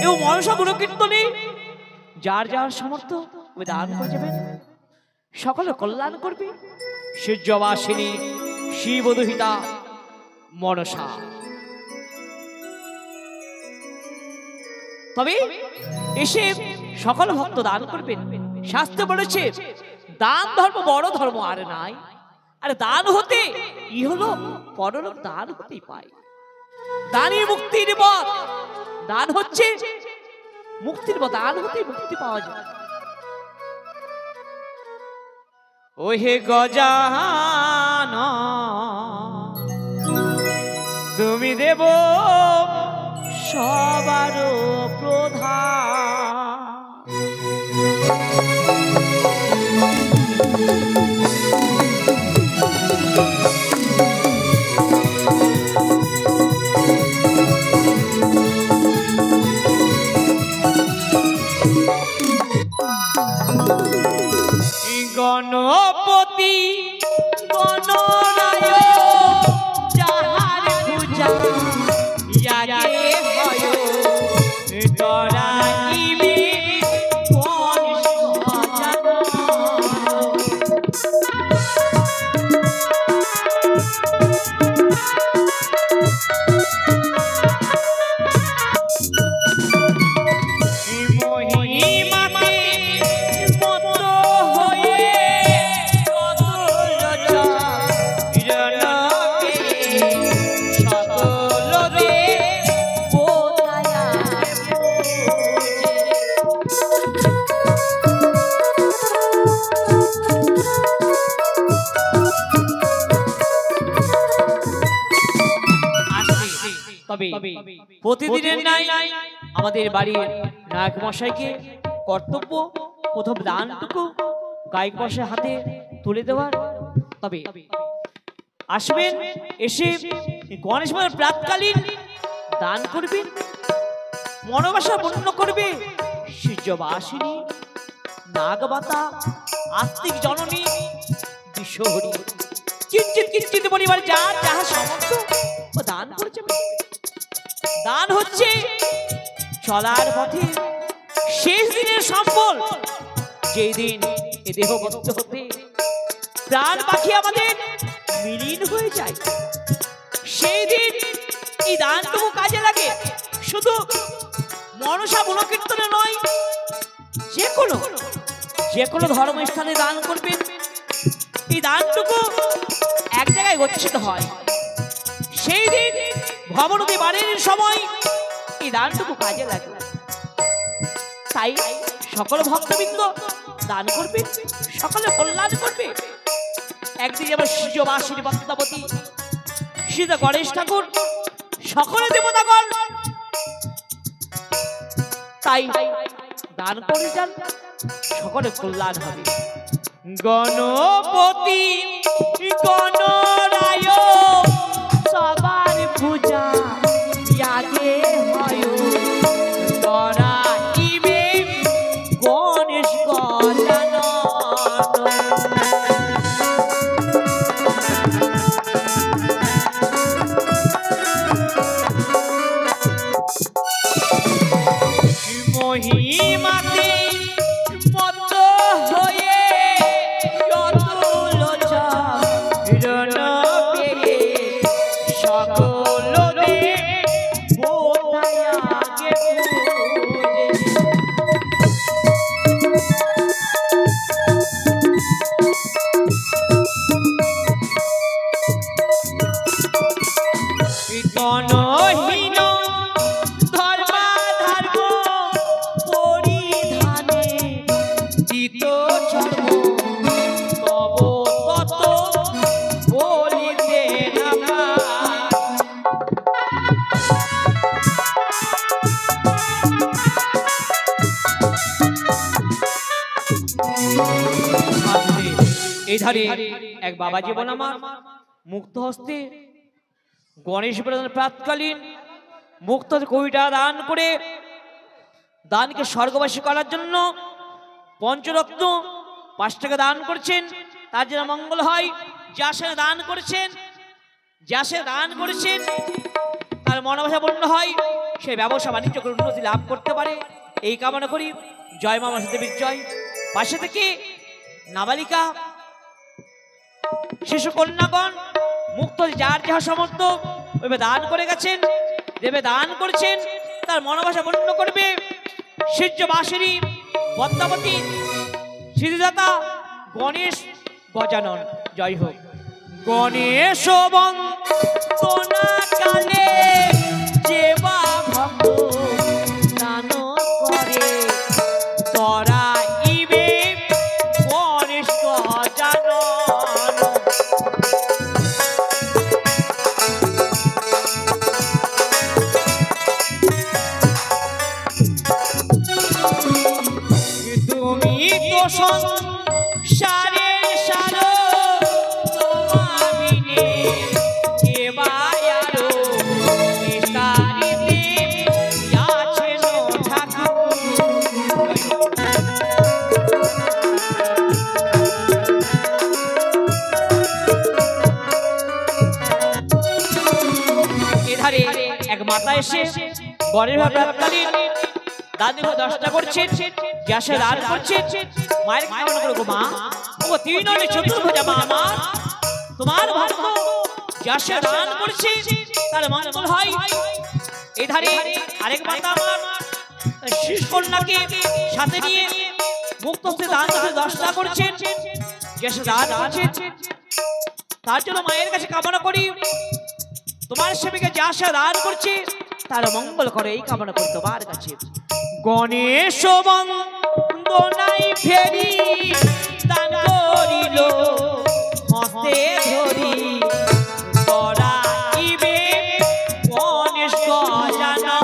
এবং মনসা গুণ কীর্তনে যার যার সামর্থ্য ওই দান করে যাবেন, সকলে কল্যাণ করবে। সূর্যবাসিনী শিবদুহিতা মনসা। তবে এসে সকল ভক্ত দান করবেন। শাস্ত্রে বলেছে দান ধর্ম বড় ধর্ম আর নাই। আরে দান হতে ই হলো পরলোক দান হতেই পায়। দানই মুক্তির পথ। দান হচ্ছে মুক্তির পথ। দান হতে মুক্তি পাওয়া যায়। ওহে গজানন তুমি দেব সবার প্রধান। গণপতি গণরায় যাহার পূজা ইয়াকে হয় তরাইবে কোন সজানো। প্রতিদিনের নাই আমাদের বাড়ির নায়ক মশাইকে কর্তব্য প্রথম দানটুকু গায়ক মশাই হাতে তুলে দেওয়ার। তবে আসবেন, এসে গণেশ পুজোর প্রাতকালীন দান করবেন, মনোবাসা পূর্ণ করবে। সূর্যবাসিনী নাগমাতা আস্তিক জননী বিশ্বহরি কিঞ্চিত কিঞ্চিত পরিবার যার যাহা সামর্থ্য ও দান করেছে। দান হচ্ছে চলার পথে শেষ দিনের সম্বল। যেই দিন এ দেহ বদ্ধ হতে প্রাণ পাখি আমাদের মিলিন হয়ে যায়, সেই দিন এই দানটুকু কাজে লাগে। শুধু মনসা গুণকীর্তনে নয়, যে কোনো ধর্মস্থানে দান করবেন। এই দানটুকু এক জায়গায় গচ্ছিত হয়। সেই দিন ভবনদী বাড়ির সময় এই দানটুকু কাজে লাগে। তাই সকল ভক্তবৃন্দ দান করবে, সকলে কল্যাণ করবে। একদিন যেমন সূর্যবাসিনী পদ্মাবতী সীতা গণেশ ঠাকুর সকলে দেবতাগণ তাই দান করে যান, সকলে কল্যাণ হবে। গণপতি গণরায় সবার পূজা ইয়াকে হয় তরাইবে গণেশ গজানন। মহিমাতে পদ্ম হয়ে এধারে এক বাবা জীবন আমার মুক্ত হস্তে গণেশ প্রাতকালীন মুক্ত কবিটা দান করে দানকে স্বর্গবাসী করার জন্য পঞ্চরত্ন 5 টাকা দান করছেন, তার যেন মঙ্গল হয়। যাসে দান করেছেন তার মনোবাসা পূর্ণ হয়। সে ব্যবসা বাণিজ্য করে উন্নতি লাভ করতে পারে, এই কামনা করি। জয় মা মনসা দেবীর জয়। পাশে থেকে নাবালিকা শিশু কন্যাগণ মুক্ত যার যাহা সমর্থ ওইভাবে দান করে গেছেন, দেবে দান করেছেন, তার মনোবাসা পূর্ণ করবে। সূর্যবাসিনী পদ্মাবতী সিদ্ধিদাতা গণেশ গজানন জয় হোক। গণেশ বন্দনা কালে যে বা ভক্ত দান করে তরাইবে গণেশ গজানন। তুমি তো সংসারের সারো তোমাবিনে কে বা আরো নিস্তারিতে আছেন ঠাকুর। এধারে এক মাতা এসে বরের ভাবকালীন দাদির দশটা করছেন, গ্যাসে দান করছেন। মায়ের কামনা করো গো মা, ও তিন চতুর্ভুজা মা আমার, তোমার ভক্ত গ্যাসে দান করছে তার মঙ্গল হয়। এধারে আরেক মাতা আমার শিশু কন্যাকে সাথে নিয়ে মুক্ত হতে দান দশটা করছেন, গ্যাসে দান করছেন। তার জন্য মায়ের কাছে কামনা করি তোমার সেবিকা যা আশা দান করছে তার মঙ্গল করে, এই কামনা করি তোমার কাছে। গণেশ বন্দনাই ফেরি দান করিল হস্তে ধরি তরাইবে গণেশ গজানন।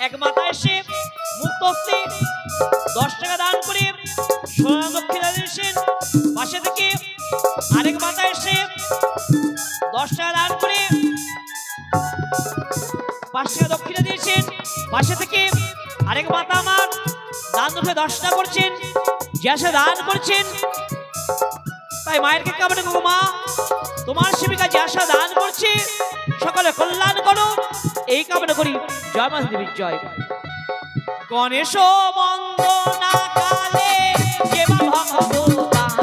এক মাতা এসে মুক্ত হস্তে 10 টাকা দান করে সোনা দক্ষিণা দিয়েছেন। পাশে থেকে আরেক মাতা এসে 10 টাকা দান করে 5 টাকা দক্ষিণা দিয়েছেন। পাশে থেকে আরেক মাতা আমার দান দুটো 10 টাকা করছেন, গ্যাসে দান করছেন। তাই মায়ের কে কামনা করো মা, তোমার সেবিকা যে আশা দান করছে সকলে কল্যাণ করো, এই কামনা করি। জয় মা দেবীর জয়। গণেশ বন্দনা কালে যে বা ভক্ত দান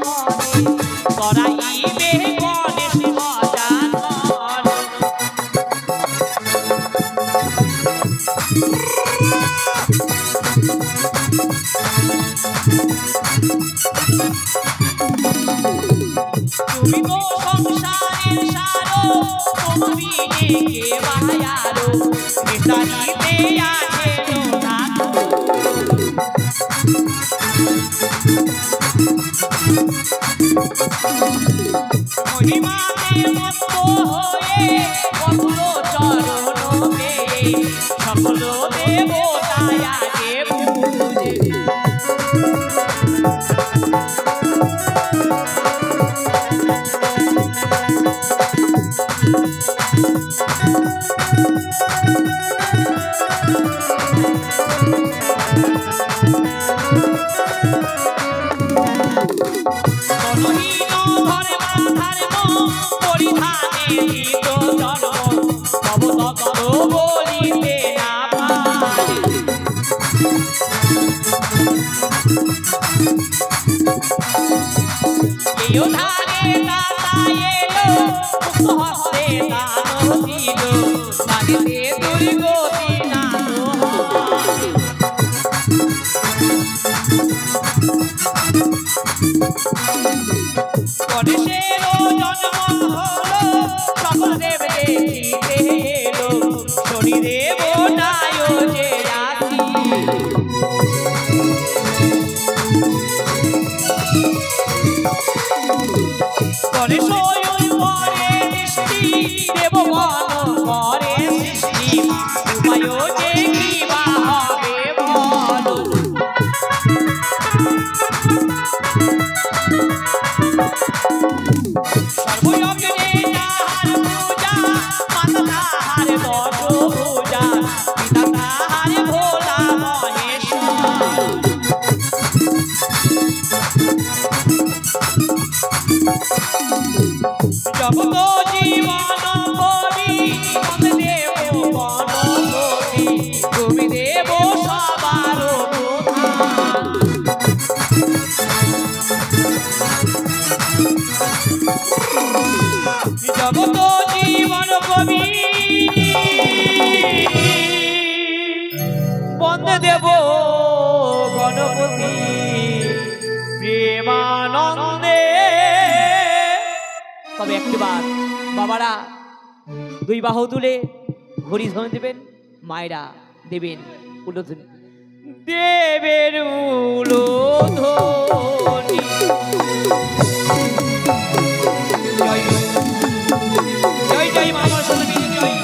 করে তরাইবে গণেশ গজানন। তুমি তো সংসারের সারো তোমাবিনে কে বা আরো নিস্তারিতে আছেন ঠাকুর। মহিমাতে মত্ত হয়ে কত চরণ পেয়ে সকল দেবতায় আগে পূজে। ধারে দাতা এলো মুক্ত হস্তে দান দিল বাড়িতে দুর্গতি না গণেশেরও জন্ম হলো সকল দেব দেখিতে এলো শনিদেব নাই যে রাশি গণেশ পরে দৃষ্টি দেবগণ করে সৃষ্টি উপায় যে কি বা হবে বলো সর্বযজ্ঞে যাহার পূজা মাতা তাহার দশভুজা পিতা তাহার ভোলা মহেশ্বর জগত জীবন করি মন দেব বনপতি তুমি দেব সবার প্রধান জগত জীবন কবি বন্দে দেব গণপতি প্রেমানন্দে তবে একটিবার বাবারা দুই বাহু তুলে হরিধ্বনি দেবেন মায়েরা দেবেন উলুধ্বনি দেবের উলুধ্বনি জয় জয় জয় মা সরস্বতী জয়